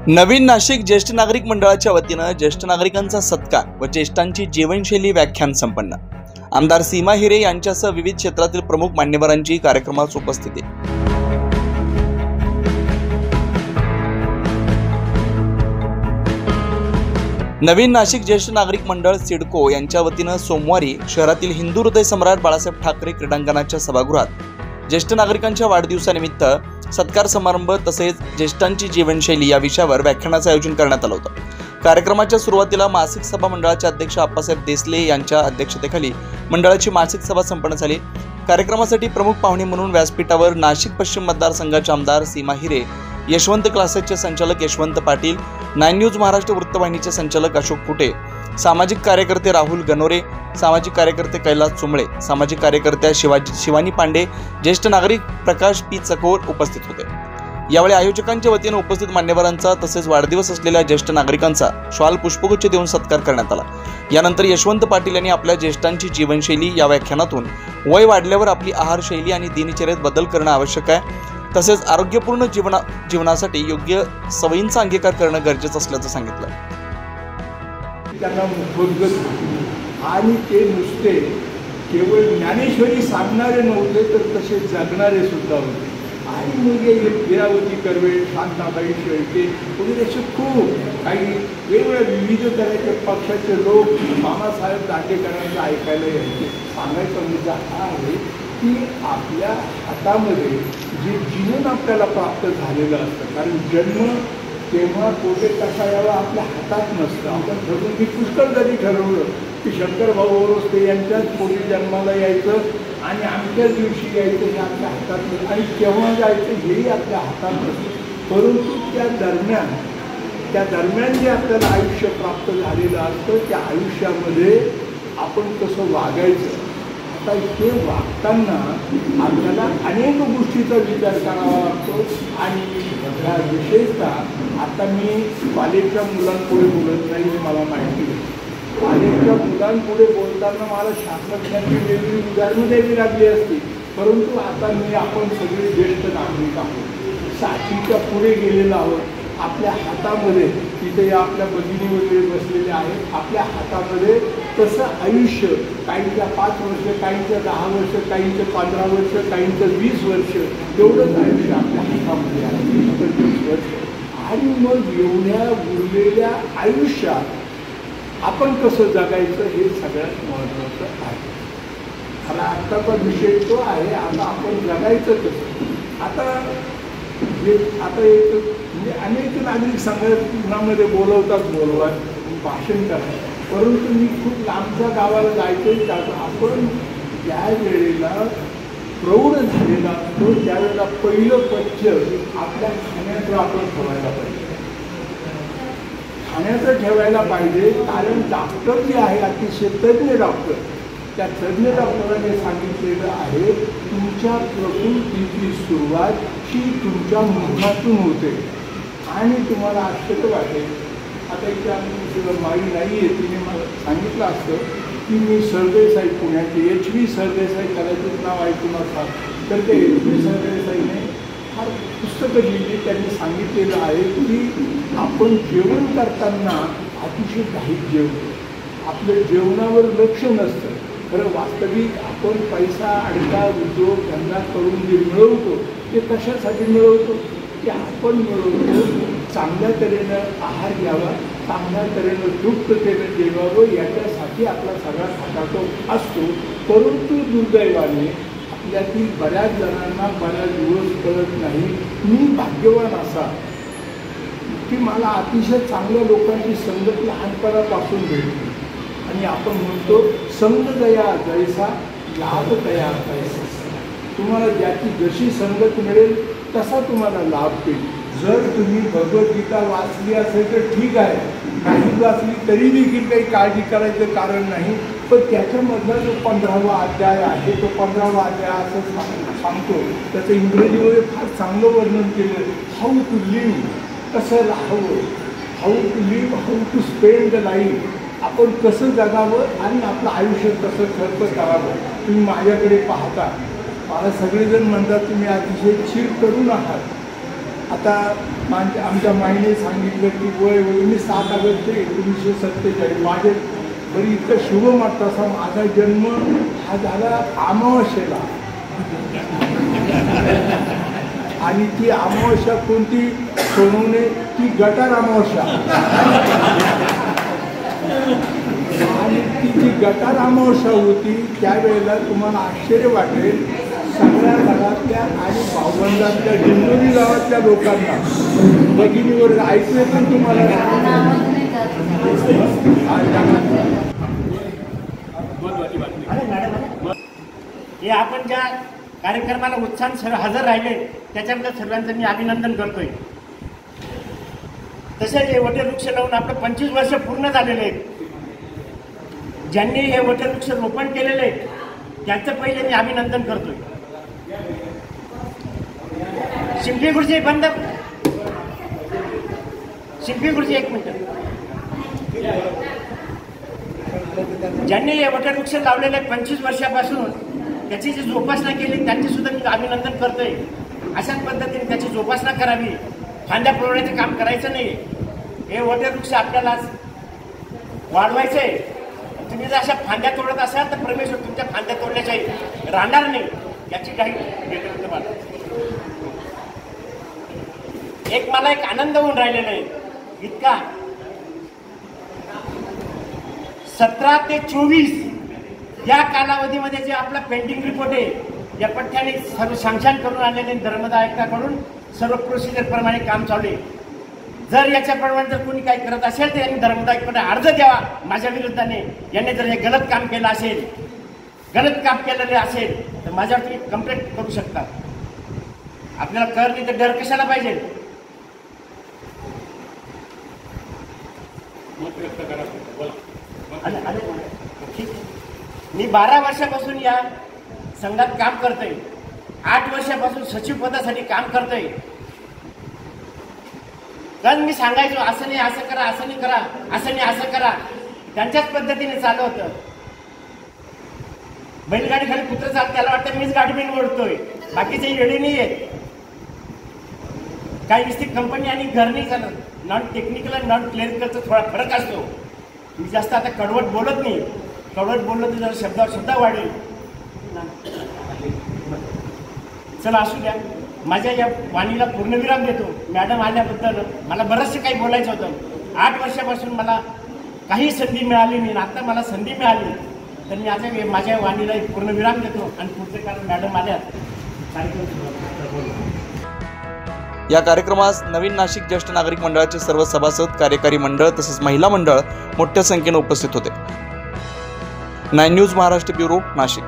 नवीन नाशिक ज्येष्ठ नागरिक मंडळाच्या वतीनं ज्येष्ठ नागरिकांचा सत्कार व ज्येष्ठांची जीवनशैली व्याख्यान संपन्न। आमदार सीमा हिरे यांच्यासह विविध क्षेत्रातील प्रमुख मान्यवरांची कार्यक्रमास उपस्थिती। नवीन नाशिक ज्येष्ठ नागरिक मंडळ सिडको यांच्या वतीनं सोमवारी शहरातील हिंदू हृदय सम्राट बाळासाहेब ठाकरे क्रीडांगणाच्या सभागृहात ज्येष्ठ नागरिकांच्या वाढदिवसानिमित्त सत्कार समारंभ तसेच ज्येष्ठांची जीवनशैली या विषयावर व्याख्यानाचे आयोजन करण्यात आले होते। कार्यक्रमाच्या सुरुवातीला मासिक सभा मंडळाचे अध्यक्ष आप्पासाहेब देसले यांच्या अध्यक्षतेखाली मंडळाची मासिक सभा संपन्न झाली। कार्यक्रमासाठी प्रमुख पाहुणे म्हणून व्यासपीठावर नाशिक पश्चिम मतदारसंघाचे आमदार सीमा हिरे, यशवंत क्लासेसचे संचालक यशवंत पाटील, 9 न्यूज महाराष्ट्र वृत्तवाहिनीचे संचालक अशोक फुटे, सामाजिक कार्यकर्ते राहुल गणोरे, सामाजिक कार्यकर्ते कैलास चुंबळे, सामाजिक कार्यकर्त्या शिवानी पांडे, ज्येष्ठ नागरिक प्रकाश पी चकोर उपस्थित होते। यावेळी आयोजकांच्या वतीने उपस्थित मान्यवरांचा तसेच वाढदिवस असलेल्या ज्येष्ठ नागरिकांचा श्वाल पुष्पगुच्छ देऊन सत्कार करण्यात आला। यानंतर यशवंत पाटील यांनी आपल्या ज्येष्ठांची जीवनशैली या व्याख्यानातून वय वाढल्यावर आपली आहारशैली आणि दिनचर्येत बदल करणं आवश्यक आहे, तसेच आरोग्यपूर्ण जीवनासाठी योग्य सवयींचा अंगीकार करणं गरजेचं असल्याचं सांगितलं। त्यांना मुखोद्गत आणि ते नुसते केवळ ज्ञानेश्वरी सांगणारे नव्हते तर तसे जगणारे सुद्धा होते। आणि मग लीलावती कर्वे, शांताबाई शेळके वगैरे असे खूप काही वेगवेगळ्या विविध तऱ्हेचे पक्षाचे लोक मामासाहेब दांडेकरांचं ऐकायला यायचे। सांगायचा मुद्दा हा आहे की आपल्या हातामध्ये जे जीवन आपल्याला प्राप्त झालेलं असतं, कारण जन्म तेव्हा कोठे कसा यावा आपल्या हातात नसतं। आपण ठरवून मी पुष्कळ जरी ठरवलं की शंकरभाऊ ओरोसते यांच्याच पोटी जन्माला यायचं आणि आमच्याच दिवशी यायचं हे आपल्या हातात नसतं आणि केव्हा जायचं हेही आपल्या हातात नसतं। परंतु त्या दरम्यान जे आपल्याला आयुष्य प्राप्त झालेलं असतं त्या आयुष्यामध्ये आपण कसं वागायचं, आता हे वागताना आपल्याला अनेक गोष्टीचा विचार करावा लागतो। आणि विशेषतः आता मी कॉलेजच्या मुलांपुढे बोलत नाही हे मला माहिती आहे। कॉलेजच्या मुलांपुढे बोलताना मला शास्त्रज्ञांची वेगळी उदाहरणं द्यावी लागली असती, परंतु आता आपण सगळे ज्येष्ठ नागरिक आहोत, 60च्या पुढे गेलेलो आहोत। आपल्या हातामध्ये तिथे आपल्या भगिनी वगैरे बसलेल्या आहेत, आपल्या हातामध्ये तसं आयुष्य काहींच्या 5 वर्ष, काहींच्या 10 वर्ष, काहींचं 15 वर्ष, काहींचं 20 वर्ष एवढंच आयुष्य आपल्या हातामध्ये आहे, 20 वर्ष। आणि मग एवढ्या उरलेल्या आयुष्यात आपण कसं जगायचं हे सगळ्यात महत्त्वाचं आहे। मला आत्ताचा विषय तो आहे, आता आपण जगायचं कसं। आता एक म्हणजे अनेक नागरिक संघटनामध्ये बोलवतात भाषण करतात, परंतु मी खूप लांबच्या गावाला जायचं त्याचं आपण ज्या वेळेला प्रौढ झालेला असतो त्यावेळेला पहिलं पथ्य आपल्या खाण्याचं आपण ठेवायला पाहिजे, खाण्याचं ठेवायला पाहिजे। कारण डॉक्टर जे आहे अतिशय तज्ज्ञ डॉक्टर, त्या तज्ज्ञ डॉक्टरांनी सांगितलेलं आहे तुमच्या प्रकृतीची सुरुवात ही तुमच्या मुखातून होते। आणि तुम्हाला आश्चर्य वाटेल, आता इथे आमची माई नाही आहे, तिने मला सांगितलं असतं की मी सरदेसाई पुण्याचे HV सरदेसाई कदाचित नाव ऐकून असाल तर ते HV सरदेसाईने फार पुस्तकं लिहिली। त्यांनी सांगितलेलं आहे की आपण जेवण करताना अतिशय घाईत जेवतो, आपलं जेवणावर लक्ष नसतं। खरं वास्तविक आपण पैसा, अडका, उद्योग, धंदा करून जे मिळवतो ते कशासाठी मिळवतो की आपण मिळवतो चांगल्या तऱ्हेनं आहार घ्यावा, चांगल्या तऱ्हेनं तृप्ततेनं जेवावं याच्यासाठी आपला सगळा खाटातो असतो। परंतु दुर्दैवाने आपल्यातील बऱ्याच जणांना बऱ्याच दिवस कळत नाही। मी भाग्यवान असा की मला अतिशय चांगल्या लोकांची संगत लहानपणापासून भेटली आणि आपण म्हणतो संग दया जैसा लाभ तया तैसा। तुम्हाला ज्याची जशी संगत मिळेल तसा तुम्हाला लाभ होईल। जर तुम्ही भगवद्गीता वाचली असेल तर ठीक आहे, नाही वाचली तरी देखील काही काळजी करायचं कारण नाही। पण त्याच्यामधला जो 15वा अध्याय आहे तो 15वा अध्याय असं सांगतो, त्याचं इंग्रजीमध्ये फार चांगलं वर्णन केलं, हाऊ टू लिव्ह, कसं राहावं, how to live, how to spend the life, आपण कसं जगावं आणि आपलं आयुष्य कसं खर्च करावं। तुम्ही माझ्याकडे पाहता, मला सगळेजण म्हणतात तुम्ही अतिशय चिड करून आहात, आता आमच्या माईने सांगितलं की वय मी 7 ऑगस्ट 1947 माझे बरी इतकं शुभ वाटतं असा माझा जन्म हा झाला अमावस्येला. आणि ती अमावस्या कोणती सोनवणे, ती गटार अमावस्या. आणि ती जी गटार अमावस्या होती त्यावेळेला तुम्हाला आश्चर्य वाटेल, सगळ्या घरातल्या आणि भावबंधातल्या दिंडोरी गावातल्या लोकांना भगिनीवर ऐकले पण तुम्हाला हे आपण ज्या कार्यक्रमाला उत्साहाने हजर राहिले त्याच्याबद्दल सर्वांचं मी अभिनंदन करतोय. तसेच हे वटवृक्ष लावून आपलं 25 वर्ष पूर्ण झालेले आहेत. ज्यांनी हे वटवृक्ष रोपण केलेले आहे त्यांचं पहिले मी अभिनंदन करतोय. शिंपी गुरुजी बंद, शिंपी गुरुजी एक मिनिट. ज्यांनी हे वटवृक्ष लावलेले 25 वर्षापासून त्याची जी जोपासना केली त्यांची सुद्धा मी अभिनंदन करतोय. अशाच पद्धतीने त्याची जोपासना करावी, फांद्या पडवण्याचे काम करायचं नाही. हे वटवृक्ष आपल्याला वाढवायचे आहे. तुम्ही जर अशा फांद्या तोडत असाल तर परमेश्वर तुमच्या फांद्या तोडण्याच्या राहणार नाही याची काही मला एक आनंद होऊन राहिलेला आहे इतका. 17 ते 24 या कालावधीमध्ये जे आपला पेंडिंग रिपोर्ट आहे या पठ्ठ्याने सर्व सँक्शन करून आणलेले धर्मदा आयुक्ताकडून सर्व प्रोसिजर प्रमाणे काम चालू आहे. जर याच्याप्रमाणे जर कोणी काही करत असेल तर यांनी धर्मदा आयुक्ताकडे अर्ज द्यावा माझ्या विरुद्धाने. यांनी जर हे गलत काम केलं असेल, गलत काम केलेले असेल तर माझ्यावरती कंप्लेंट करू शकतात. आपल्याला कर नाही तर डर कशाला पाहिजे. मी 12 वर्षापासून या संघात काम करतोय. 8 वर्षापासून सचिव पदासाठी काम करतोय. कारण मी सांगायचो असं नाही असं करा, असं नाही करा, असं नाही असं करा. त्यांच्याच पद्धतीने चालू होतं. बैलगाडी खाली कुत्र चालत त्याला वाटतं मीच गाडी बिन ओढतोय, बाकीचे येडे नाही आहेत. काही नुसती कंपनी आणि घर नाही चालत. नॉन टेक्निकल आणि नॉन क्लिअरिकलचा थोडा फरक असतो. मी जास्त आता कडवट बोलत नाही. कडवट बोललं तर जरा शब्दावर सुद्धा वाढेल. चला असू द्या. माझ्या या वाणीला पूर्णविराम देतो. मॅडम आल्याबद्दल मला बरंचसं काही बोलायचं होतं. 8 वर्षापासून मला काही संधी मिळाली नाही. आता मला संधी मिळाली तर मी आता माझ्या वाणीला एक पूर्णविराम देतो आणि पुढचे कारण मॅडम आल्या या कार्यक्रमास नवीन नाशिक ज्येष्ठ नागरिक मंडळाचे सर्व सभासद, कार्यकारी मंडळ तसेच महिला मंडळ मोठ्या संख्येने उपस्थित होते. 9 न्यूज महाराष्ट्र ब्युरो, नाशिक.